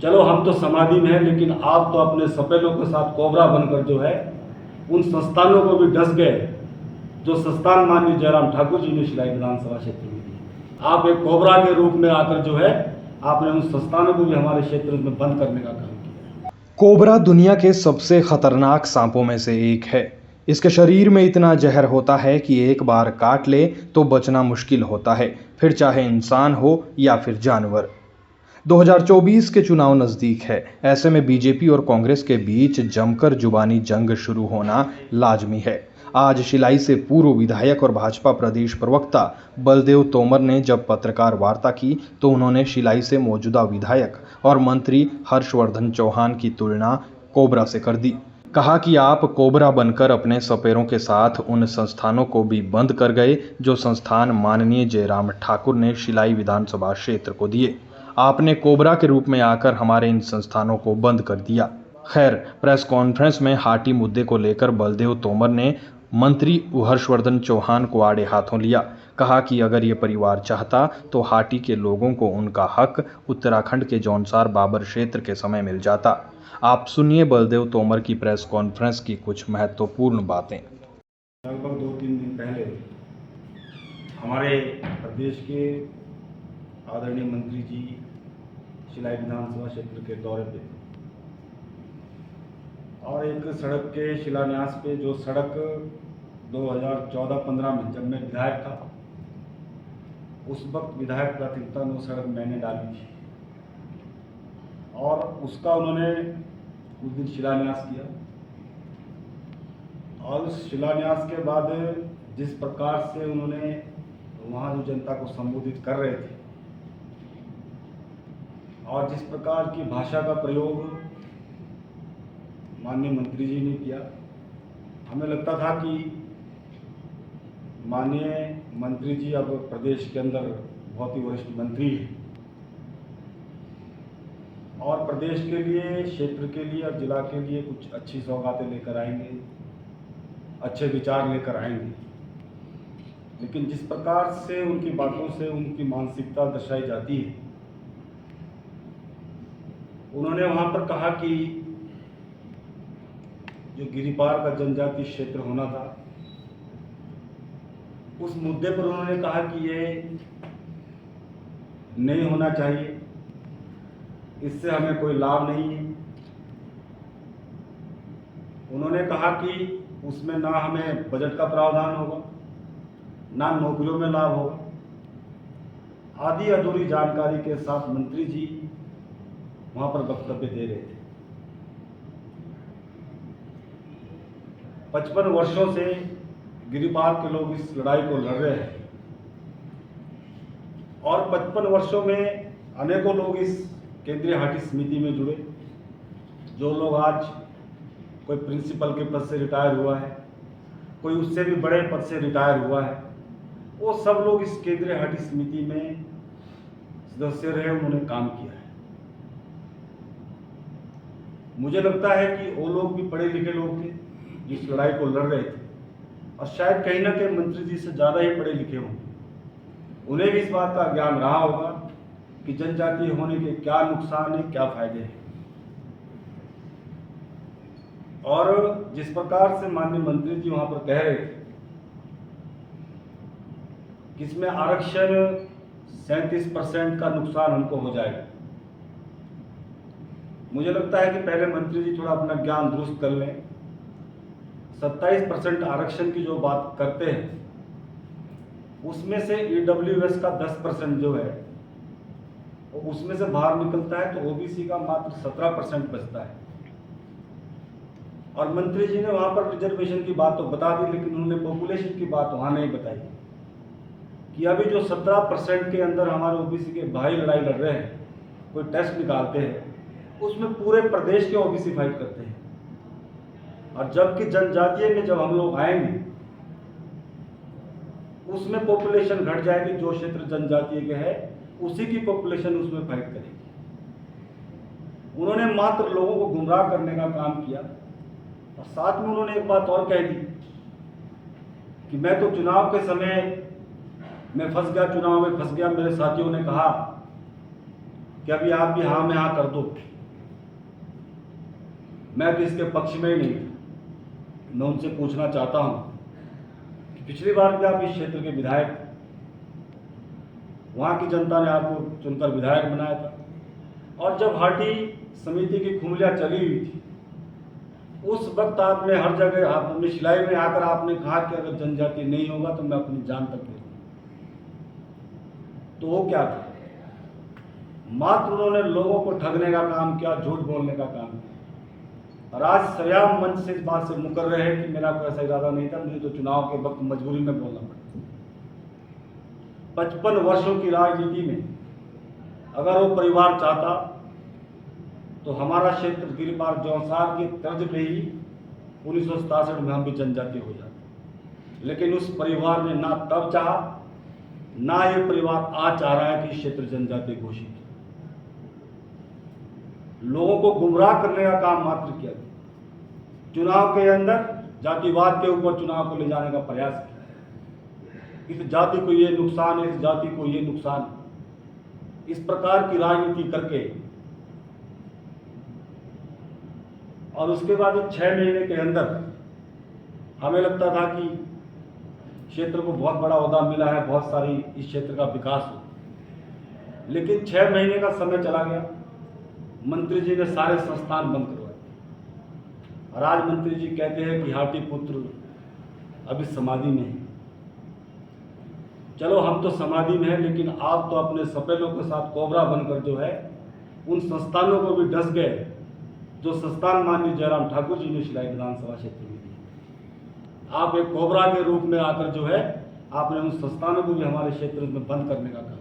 चलो हम तो समाधि में हैं, लेकिन आप तो अपने सपेलों के साथ कोबरा बनकर जो है उन संस्थानों को भी डस गए जो संस्थान माननीय जयराम ठाकुर जी ने शिलाई विधानसभा क्षेत्र में दिए। आप एक कोबरा के रूप में आकर जो है आपने उन संस्थानों को भी हमारे क्षेत्र में बंद करने का काम किया। कोबरा दुनिया के सबसे खतरनाक सांपों में से एक है। इसके शरीर में इतना जहर होता है कि एक बार काट ले तो बचना मुश्किल होता है, फिर चाहे इंसान हो या फिर जानवर। 2024 के चुनाव नजदीक है। ऐसे में बीजेपी और कांग्रेस के बीच जमकर जुबानी जंग शुरू होना लाजमी है। आज शिलाई से पूर्व विधायक और भाजपा प्रदेश प्रवक्ता बलदेव तोमर ने जब पत्रकार वार्ता की तो उन्होंने शिलाई से मौजूदा विधायक और मंत्री हर्षवर्धन चौहान की तुलना कोबरा से कर दी। कहा कि आप कोबरा बनकर अपने सपेरों के साथ उन संस्थानों को भी बंद कर गए जो संस्थान माननीय जयराम ठाकुर ने शिलाई विधानसभा क्षेत्र को दिए। आपने कोबरा के रूप में आकर हमारे इन संस्थानों को बंद कर दिया। खैर, प्रेस कॉन्फ्रेंस में हाटी मुद्दे को लेकर बलदेव तोमर ने मंत्री हर्षवर्धन चौहान को आड़े हाथों लिया। कहा कि अगर ये परिवार चाहता तो हाटी के लोगों को उनका हक उत्तराखंड के जौनसार बाबर क्षेत्र के समय मिल जाता। आप सुनिए बलदेव तोमर की प्रेस कॉन्फ्रेंस की कुछ महत्वपूर्ण बातें। लगभग 2-3 दिन पहले हमारे प्रदेश के आदरणीय मंत्री जी शिलाई विधानसभा क्षेत्र के दौरे पे और एक सड़क के शिलान्यास पे, जो सड़क 2014-15 में जब मैं विधायक था उस वक्त विधायक प्राथमिकता में वो सड़क मैंने डाली थी और उसका उन्होंने उस दिन शिलान्यास किया। और उस शिलान्यास के बाद जिस प्रकार से उन्होंने वहाँ जो जनता को संबोधित कर रहे थे और जिस प्रकार की भाषा का प्रयोग माननीय मंत्री जी ने किया, हमें लगता था कि माननीय मंत्री जी अब प्रदेश के अंदर बहुत ही वरिष्ठ मंत्री हैं और प्रदेश के लिए, क्षेत्र के लिए और जिला के लिए कुछ अच्छी सौगातें लेकर आएंगे, अच्छे विचार लेकर आएंगे। लेकिन जिस प्रकार से उनकी बातों से उनकी मानसिकता दर्शाई जाती है, उन्होंने वहाँ पर कहा कि जो गिरिपार का जनजातीय क्षेत्र होना था, उस मुद्दे पर उन्होंने कहा कि ये नहीं होना चाहिए, इससे हमें कोई लाभ नहीं है। उन्होंने कहा कि उसमें ना हमें बजट का प्रावधान होगा, ना नौकरियों में लाभ होगा। आधी अधूरी जानकारी के साथ मंत्री जी वहां पर वक्तव्य दे रहे थे। 55 वर्षों से गिरिपार के लोग इस लड़ाई को लड़ रहे हैं और 55 वर्षों में अनेकों लोग इस केंद्रीय हाटी समिति में जुड़े। जो लोग आज कोई प्रिंसिपल के पद से रिटायर हुआ है, कोई उससे भी बड़े पद से रिटायर हुआ है, वो सब लोग इस केंद्रीय हाटी समिति में सदस्य रहे, उन्होंने काम किया है। मुझे लगता है कि वो लोग भी पढ़े लिखे लोग थे जिस लड़ाई को लड़ रहे थे और शायद कहीं ना कहीं मंत्री जी से ज़्यादा ही पढ़े लिखे होंगे। उन्हें भी इस बात का ज्ञान रहा होगा कि जनजातीय होने के क्या नुकसान है, क्या फायदे हैं। और जिस प्रकार से माननीय मंत्री जी वहां पर कह रहे थे कि इसमें आरक्षण 37% का नुकसान हमको हो जाएगा, मुझे लगता है कि पहले मंत्री जी थोड़ा अपना ज्ञान दुरुस्त कर लें। 27% आरक्षण की जो बात करते हैं उसमें से ईडब्ल्यूएस का 10% जो है उसमें से बाहर निकलता है, तो ओबीसी का मात्र 17% बचता है। और मंत्री जी ने वहां पर रिजर्वेशन की बात तो बता दी, लेकिन उन्होंने पॉपुलेशन की बात वहां नहीं बताई कि अभी जो 17% के अंदर हमारे ओबीसी के भाई लड़ाई लड़ रहे हैं, कोई टेस्ट निकालते हैं उसमें पूरे प्रदेश के ओबीसी फाइट करते हैं। और जबकि जनजातीय में जब हम लोग आएंगे उसमें पॉपुलेशन घट जाएगी, जो क्षेत्र जनजातीय के है उसी की पॉपुलेशन उसमें फाइट करेगी। उन्होंने मात्र लोगों को गुमराह करने का काम किया और साथ में उन्होंने एक बात और कह दी कि मैं तो चुनाव के समय में फंस गया, चुनाव में फंस गया। मेरे साथियों ने कहा कि अभी आप भी हाँ में हाँ कर दो। मैं तो इसके पक्ष में ही नहीं। मैं उनसे पूछना चाहता हूँ कि पिछली बार भी आप इस क्षेत्र के विधायक थे, वहाँ की जनता ने आपको चुनकर विधायक बनाया था, और जब हाटी समिति की खुमलियाँ चली हुई थी उस वक्त आपने हर जगह अपनी सिलाई में आकर आपने कहा कि अगर जनजाति नहीं होगा तो मैं अपनी जान तक दे दूंगा। तो वो क्या था? मात्र उन्होंने लोगों को ठगने का काम किया, झूठ बोलने का काम किया, और आज सरेआम मंच से इस बात से मुकर रहे हैं कि मेरा कोई ऐसा इरादा नहीं था, मुझे तो चुनाव के वक्त मजबूरी में बोलना पड़ा। 55 वर्षों की राजनीति में अगर वो परिवार चाहता तो हमारा क्षेत्र गिरिपार जौनसार की तर्ज पे ही 1967 में हम भी जनजाति हो जाते, लेकिन उस परिवार ने ना तब चाहा, ना ये परिवार आज चाह रहा है कि क्षेत्र जनजाति घोषित हो। लोगों को गुमराह करने का काम मात्र किया गया। चुनाव के अंदर जातिवाद के ऊपर चुनाव को ले जाने का प्रयास किया। इस जाति को ये नुकसान है, इस जाति को ये नुकसान है, इस प्रकार की राजनीति करके, और उसके बाद 6 महीने के अंदर हमें लगता था कि क्षेत्र को बहुत बड़ा ओहदा मिला है, बहुत सारी इस क्षेत्र का विकास हो, लेकिन 6 महीने का समय चला गया। मंत्री जी ने सारे संस्थान बंद करवाए, और आज मंत्री जी कहते हैं कि हाटी पुत्र अभी समाधि में है। चलो हम तो समाधि में हैं, लेकिन आप तो अपने सपेलों के साथ कोबरा बनकर जो है उन संस्थानों को भी डस गए जो संस्थान माननीय जयराम ठाकुर जी ने शिलाई विधानसभा क्षेत्र में दिए। आप एक कोबरा के रूप में आकर जो है आपने उन संस्थानों को भी हमारे क्षेत्र में बंद करने का काम